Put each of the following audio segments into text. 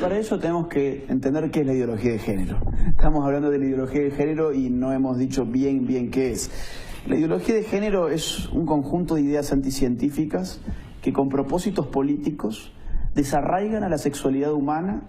para eso tenemos que entender qué es la ideología de género. Estamos hablando de la ideología de género y no hemos dicho bien qué es. La ideología de género es un conjunto de ideas anticientíficas que con propósitos políticos desarraigan a la sexualidad humana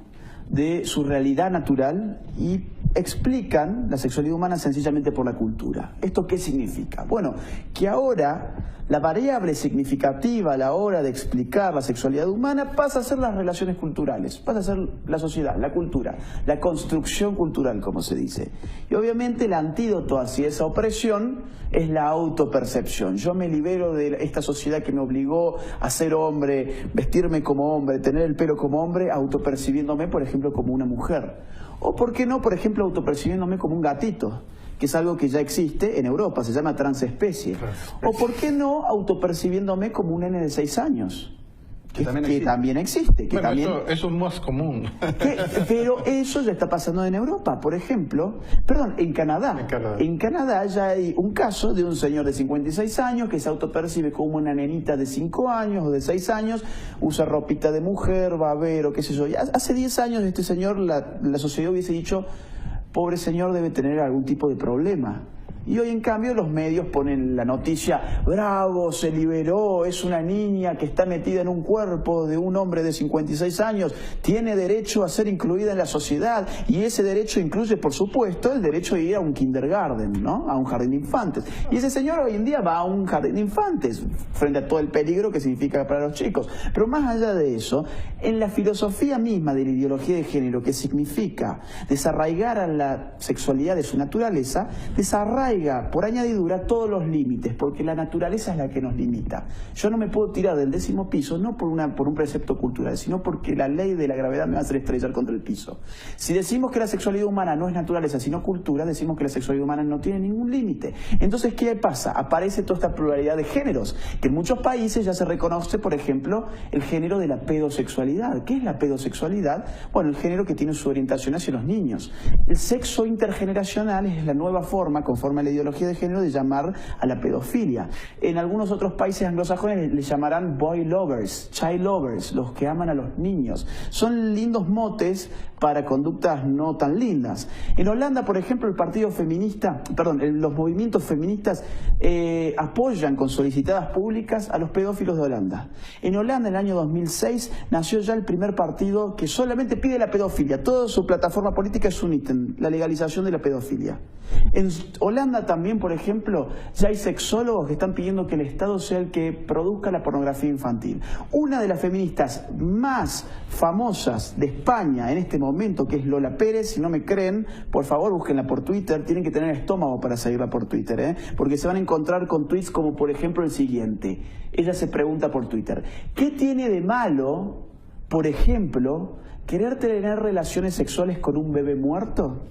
de su realidad natural y explican la sexualidad humana sencillamente por la cultura. ¿Esto qué significa? Bueno, que ahora la variable significativa a la hora de explicar la sexualidad humana pasa a ser las relaciones culturales, pasa a ser la sociedad, la cultura, la construcción cultural, como se dice. Y obviamente el antídoto hacia esa opresión es la autopercepción. Yo me libero de esta sociedad que me obligó a ser hombre, vestirme como hombre, tener el pelo como hombre, autopercibiéndome, por ejemplo, como una mujer. O, ¿por qué no, por ejemplo, autopercibiéndome como un gatito? Que es algo que ya existe en Europa, se llama transespecie. O ¿por qué no autopercibiéndome como un nene de 6 años? Que también existe. Que bueno, también... eso es más común. Pero eso ya está pasando en Europa, por ejemplo, en Canadá. En Canadá ya hay un caso de un señor de 56 años que se autopercibe como una nenita de 5 años o de 6 años, usa ropita de mujer, babero, qué sé yo. Y hace 10 años este señor, la sociedad hubiese dicho, pobre señor, debe tener algún tipo de problema. Y hoy en cambio los medios ponen la noticia, bravo, se liberó, es una niña que está metida en un cuerpo de un hombre de 56 años, tiene derecho a ser incluida en la sociedad y ese derecho incluye, por supuesto, el derecho de ir a un kindergarten, ¿no? A un jardín de infantes. Y ese señor hoy en día va a un jardín de infantes frente a todo el peligro que significa para los chicos. Pero más allá de eso, en la filosofía misma de la ideología de género, que significa desarraigar a la sexualidad de su naturaleza, desarraiga por añadidura todos los límites, porque la naturaleza es la que nos limita. Yo no me puedo tirar del 10º piso, no por un precepto cultural, sino porque la ley de la gravedad me va a hacer estrellar contra el piso. Si decimos que la sexualidad humana no es naturaleza, sino cultura, decimos que la sexualidad humana no tiene ningún límite. Entonces, ¿qué pasa? Aparece toda esta pluralidad de géneros, que en muchos países ya se reconoce, por ejemplo, el género de la pedosexualidad. ¿Qué es la pedosexualidad? Bueno, el género que tiene su orientación hacia los niños. El sexo intergeneracional es la nueva forma, conforme a la ideología de género, de llamar a la pedofilia. En algunos otros países anglosajones le llamarán boy lovers, child lovers, los que aman a los niños. Son lindos motes para conductas no tan lindas. En Holanda, por ejemplo, los movimientos feministas apoyan con solicitadas públicas a los pedófilos de Holanda. En Holanda, en el año 2006, nació ya el primer partido que solamente pide la pedofilia. Toda su plataforma política es un ítem, la legalización de la pedofilia. En Holanda también, por ejemplo, ya hay sexólogos que están pidiendo que el Estado sea el que produzca la pornografía infantil. Una de las feministas más famosas de España en este momento, que es Lola Pérez, si no me creen, por favor búsquenla por Twitter, tienen que tener estómago para seguirla por Twitter, porque se van a encontrar con tweets como por ejemplo el siguiente. Ella se pregunta por Twitter, ¿qué tiene de malo, por ejemplo, querer tener relaciones sexuales con un bebé muerto?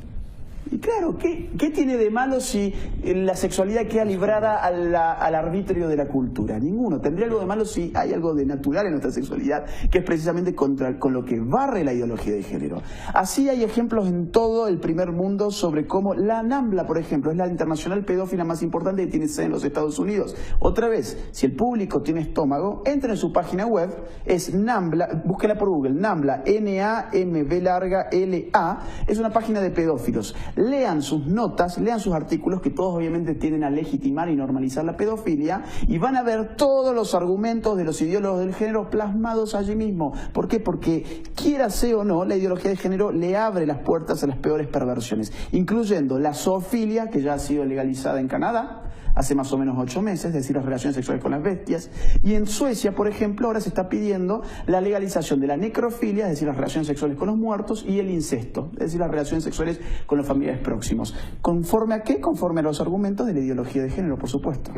Y claro, ¿qué tiene de malo si la sexualidad queda librada al arbitrio de la cultura? Ninguno. ¿Tendría algo de malo si hay algo de natural en nuestra sexualidad, que es precisamente con lo que barre la ideología de género? Así hay ejemplos en todo el primer mundo sobre cómo la NAMBLA, por ejemplo, es la internacional pedófila más importante que tiene sede en los Estados Unidos. Otra vez, si el público tiene estómago, entra en su página web, es NAMBLA, búsquela por Google, NAMBLA, N-A-M-B-L-A, es una página de pedófilos. Lean sus notas, lean sus artículos, que todos obviamente tienden a legitimar y normalizar la pedofilia, y van a ver todos los argumentos de los ideólogos del género plasmados allí mismo. ¿Por qué? Porque, quiera sea o no, la ideología de género le abre las puertas a las peores perversiones, incluyendo la zoofilia, que ya ha sido legalizada en Canadá hace más o menos 8 meses, es decir, las relaciones sexuales con las bestias. Y en Suecia, por ejemplo, ahora se está pidiendo la legalización de la necrofilia, es decir, las relaciones sexuales con los muertos, y el incesto, es decir, las relaciones sexuales con los familiares próximos. ¿Conforme a qué? Conforme a los argumentos de la ideología de género, por supuesto.